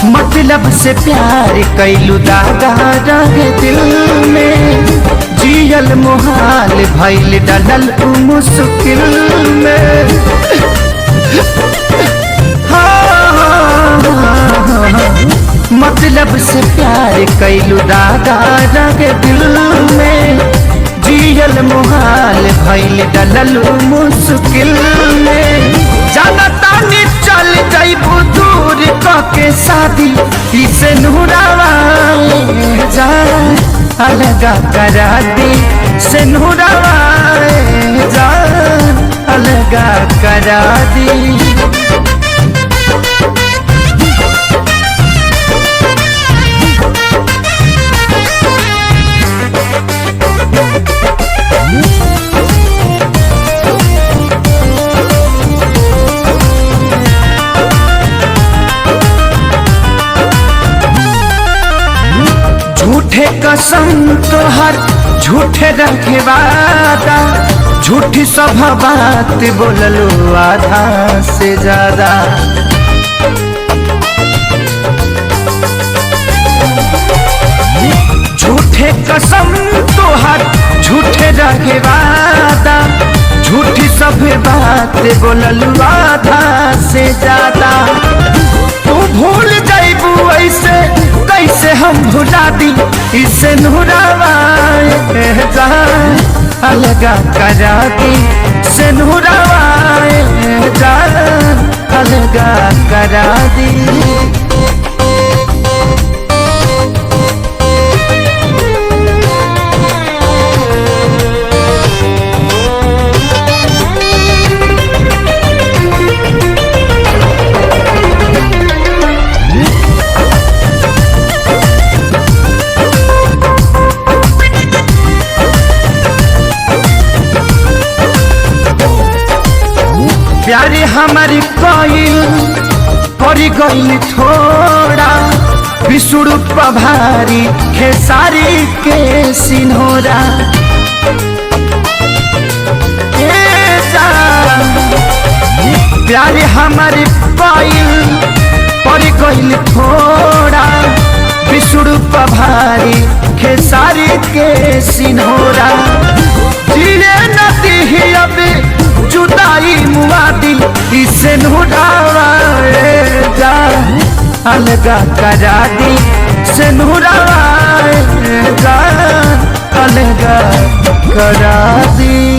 मतलब से प्यार कैलू दागा रहे दिल में, जियल मुहाल भइल डलल मुश्किल में। मतलब से प्यार कैलू दागा रहे दिल में, जियल मुहाल भइल डलल मुश्किल में। जाना तानी चल जाइबू दूर के शादी इसे नूरावा जा अलगा करा दी, से नूरावा जा अलगा करा दी। झूठे कसम तोहर झूठे रखे वादा, झूठी सब बात बोललो आधा से ज्यादा। झूठे कसम तोहर झूठे रखे वादा, झूठी सब बात बोललो आधा से ज्यादा। तू भूल जाइबू ऐसे कैसे हम भुला दी, इसे नूरावा जा अलगा करा दी, से नूरावा जा अलगा करा दी। प्यारे हमारी कोयल पड़ी गई थोड़ा, विष्णु पभारी खेसारी के सिन्होरा। प्यारे हमारी कोयल पड़ी गई थोड़ा, विष्णु पभारी खेसारी के सिन्होरा। जिले नदी ही अब जुदाई मुआदी, इसे नूरावा जा अलगा करा दी, से नूरावा जा अलगा करा दी।